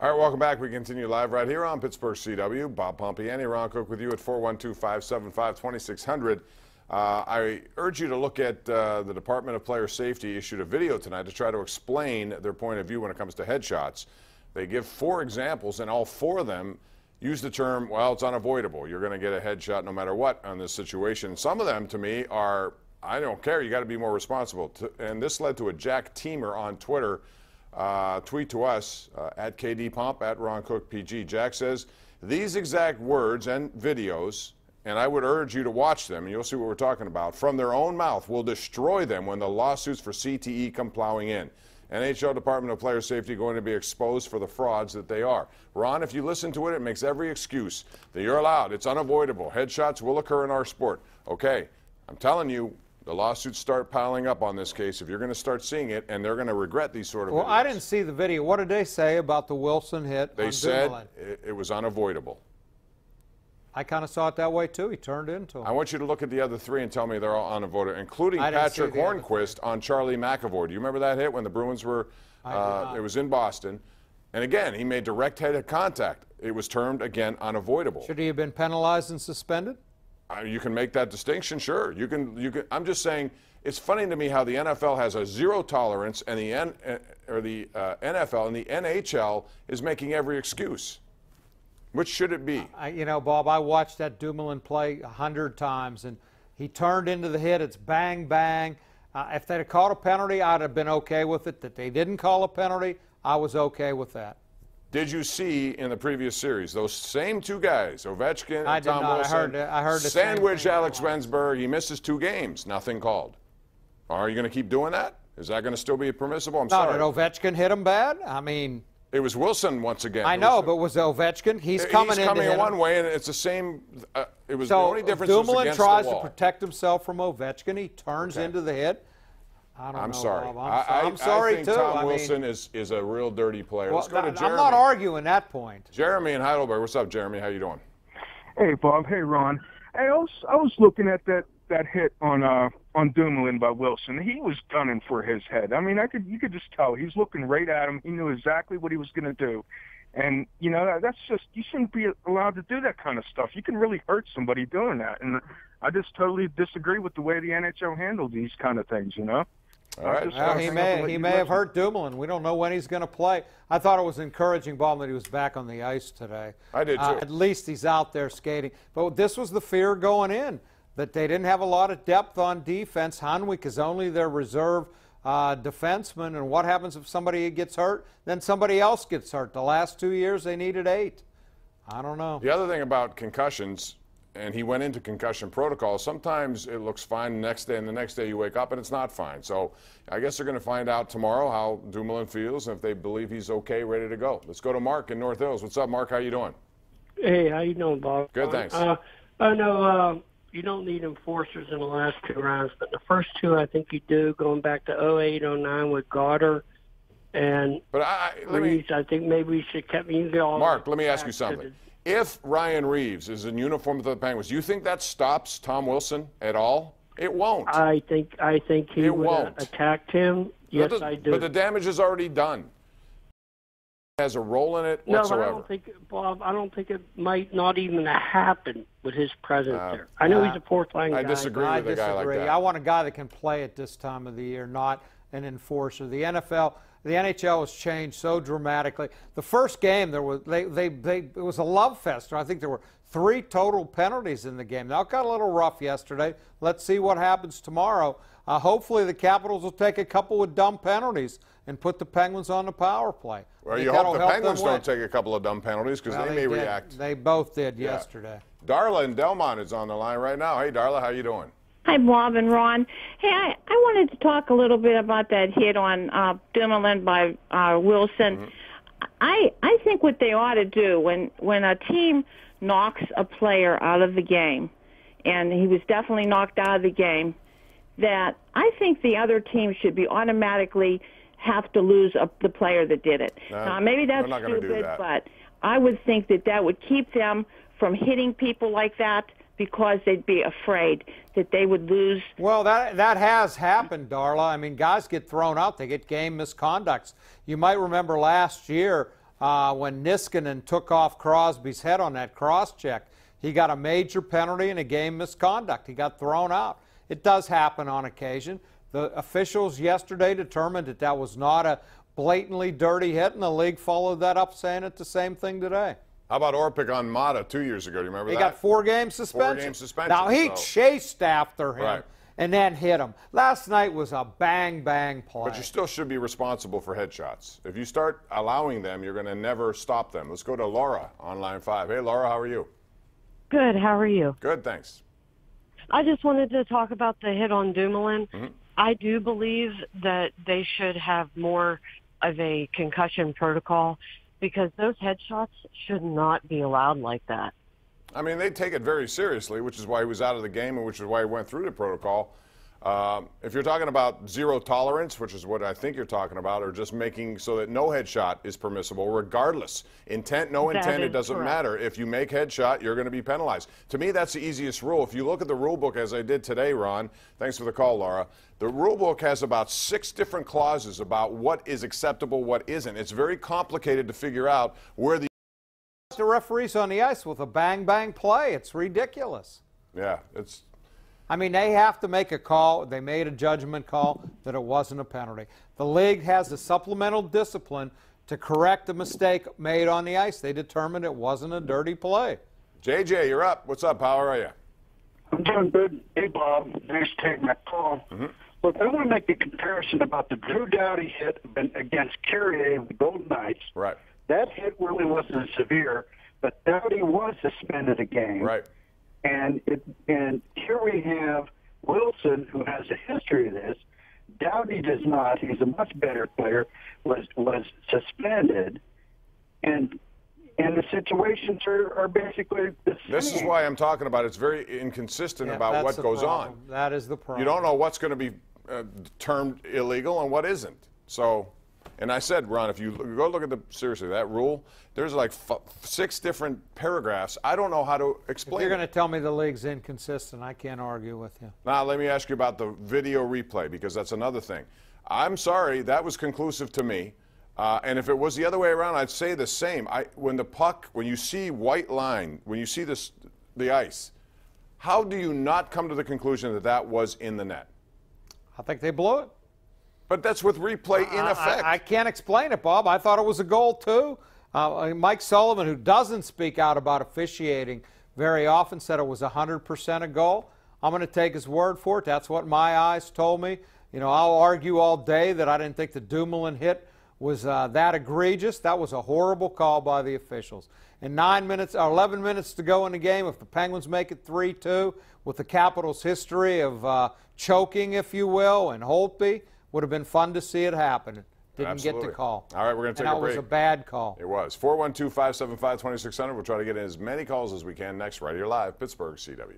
All right, welcome back. We continue live right here on Pittsburgh CW. Bob Pompeani, Ron Cook with you at 412-575-2600. I urge you to look at the Department of Player Safety issued a video tonight to try to explain their point of view when it comes to headshots. They give 4 examples, and all 4 of them use the term, well, it's unavoidable. You're going to get a headshot no matter what on this situation. Some of them, to me, are, I don't care, you got to be more responsible. And this led to a Jack Teamer on Twitter tweet to us at KDPomp, at Ron Cook PG. Jack says, these exact words and videos, and I would urge you to watch them, and you'll see what we're talking about, from their own mouth will destroy them when the lawsuits for CTE come plowing in. NHL Department of Player Safety going to be exposed for the frauds that they are. Ron, if you listen to it, it makes every excuse that you're allowed. It's unavoidable. Headshots will occur in our sport. Okay, I'm telling you, the lawsuits start piling up on this case if you're going to start seeing it, and they're going to regret these sort of videos. Well, I didn't see the video. What did they say about the Wilson hit? They said it was unavoidable. I kind of saw it that way, too. He turned into him. I want you to look at the other 3 and tell me they're all unavoidable, including Patrick Hornquist on Charlie McAvoy. Do you remember that hit when the Bruins were, it was in Boston? And again, he made direct head contact. It was termed, again, unavoidable. Should he have been penalized and suspended? You can make that distinction, sure. You can. I'm just saying, it's funny to me how the NFL has a zero tolerance, and the NFL and the NHL is making every excuse. Which should it be? You know, Bob, I watched that Dumoulin play 100 times, and he turned into the hit. It's bang, bang. If they'd have called a penalty, I'd have been okay with it. That they didn't call a penalty, I was okay with that. Did you see in the previous series those same 2 guys, Ovechkin and Tom Wilson, I heard the sandwich Alex Wensberg? He misses 2 games, nothing called. Are you going to keep doing that? Is that going to still be permissible? I'm sorry. Did Ovechkin hit him bad? I mean, it was Wilson once again. I know, but was Ovechkin? He's coming in one way, and it's the same. It was so the only difference. Dumoulin tries to protect himself from Ovechkin. He turns into the hit. I'm sorry. I'm sorry, I think Tom Wilson is a real dirty player. Well, let's go to Jeremy. I'm not arguing that point. Jeremy in Heidelberg. What's up, Jeremy? How you doing? Hey, Bob. Hey, Ron. Hey, I was looking at that hit on Dumoulin by Wilson. He was gunning for his head. I mean, you could just tell. He was looking right at him. He knew exactly what he was going to do. And, you know, that's just, you shouldn't be allowed to do that kind of stuff. You can really hurt somebody doing that. And I just totally disagree with the way the NHL handled these kind of things, you know? All right. Well, he may have hurt Dumoulin. We don't know when he's going to play. I thought it was encouraging, Bob, that he was back on the ice today. I did, too. At least he's out there skating. But this was the fear going in, that they didn't have a lot of depth on defense. Hanwick is only their reserve defenseman, and what happens if somebody gets hurt? Then somebody else gets hurt. The last 2 years, they needed 8. I don't know. The other thing about concussions, and he went into concussion protocol, sometimes it looks fine the next day, and the next day you wake up and it's not fine. So I guess they're going to find out tomorrow how Dumoulin feels and if they believe he's okay, ready to go. Let's go to Mark in North Hills. What's up, Mark? How you doing? Hey, how you doing, Bob? Good, thanks. I know you don't need enforcers in the last 2 rounds, but the first 2 I think you do, going back to 08, 09 with Goddard. And I think maybe we should keep Mark, let me ask you something. If Ryan Reeves is in uniform with the Penguins, do you think that stops Tom Wilson at all? It won't. I think he would have attacked him. Yes, I do. But the damage is already done. Has a role in it whatsoever. No, I don't think, Bob. I don't think it might not even happen with his presence there. I know he's a fourth-line guy. I disagree with a guy like that. I want a guy that can play at this time of the year, not an enforcer. The NHL has changed so dramatically. The first game, it was a love fest. I think there were 3 total penalties in the game. Now, it got a little rough yesterday. Let's see what happens tomorrow. Hopefully, the Capitals will take a couple of dumb penalties and put the Penguins on the power play. Well, you hope the Penguins don't take a couple of dumb penalties because they may react. They both did yesterday. Darla in Delmont is on the line right now. Hey, Darla, how you doing? Hi, Bob and Ron. Hey, I wanted to talk a little bit about that hit on Dumoulin by Wilson. I think what they ought to do when a team knocks a player out of the game, and he was definitely knocked out of the game, that I think the other team should be automatically have to lose the player that did it. Now, maybe that's stupid, but I would think that would keep them from hitting people like that because they'd be afraid that they would lose. Well, that has happened, Darla. I mean, guys get thrown out. They get game misconducts. You might remember last year when Niskanen took off Crosby's head on that cross-check. He got a major penalty and a game misconduct. He got thrown out. It does happen on occasion. The officials yesterday determined that that was not a blatantly dirty hit, and the league followed that up, saying it's the same thing today. How about Orpik on Mata 2 years ago? Do you remember that? He got 4-game suspension. 4-game suspension. Now, he chased after him. Right. And then hit him. Last night was a bang-bang play. But you still should be responsible for headshots. If you start allowing them, you're going to never stop them. Let's go to Laura on line 5. Hey, Laura, how are you? Good. How are you? Good, thanks. I just wanted to talk about the hit on Dumoulin. Mm-hmm. I do believe that they should have more of a concussion protocol because those headshots should not be allowed like that. I mean, they take it very seriously, which is why he was out of the game and which is why he went through the protocol. If you're talking about zero tolerance, which is what I think you're talking about, or just making so that no headshot is permissible, regardless. Intent, no intent, it doesn't matter. If you make headshot, you're going to be penalized. To me, that's the easiest rule. If you look at the rule book, as I did today, Ron, thanks for the call, Laura, the rule book has about 6 different clauses about what is acceptable, what isn't. It's very complicated to figure out where the referees on the ice with a bang-bang play. It's ridiculous. Yeah, it's... I mean, they have to make a call. They made a judgment call that it wasn't a penalty. The league has a supplemental discipline to correct a mistake made on the ice. They determined it wasn't a dirty play. JJ, you're up. What's up? How are you? I'm doing good. Hey, Bob. Thanks for taking my call. Mm-hmm. Look, I want to make a comparison about the Drew Doughty hit against Carrier of the Golden Knights. Right. That hit really wasn't severe, but Doughty was suspended a game. Right. And here we have Wilson, who has a history of this. Doughty does not. He's a much better player. Was suspended, and the situations are basically the same. This is why I'm talking about. It's very inconsistent about what goes on. That is the problem. You don't know what's going to be termed illegal and what isn't. So, and I said, Ron, if you go look at seriously, that rule, there's like 6 different paragraphs. I don't know how to explain it. If you're going to tell me the league's inconsistent, I can't argue with you. Now, let me ask you about the video replay, because that's another thing. I'm sorry, that was conclusive to me. And if it was the other way around, I'd say the same. When the puck, when you see white line, when you see the ice, how do you not come to the conclusion that that was in the net? I think they blew it. But that's with replay in effect. I can't explain it, Bob. I thought it was a goal, too. Mike Sullivan, who doesn't speak out about officiating very often, said it was 100% a goal. I'm going to take his word for it. That's what my eyes told me. You know, I'll argue all day that I didn't think the Dumoulin hit was that egregious. That was a horrible call by the officials. In 9 minutes, or 11 minutes to go in the game, if the Penguins make it 3-2, with the Capitals' history of choking, if you will, and Holtby, would have been fun to see it happen. Didn't Absolutely. get the call. All right, we're going to take a break. That was a bad call. It was. 412-575-2600. We'll try to get in as many calls as we can next, right here live, Pittsburgh CW.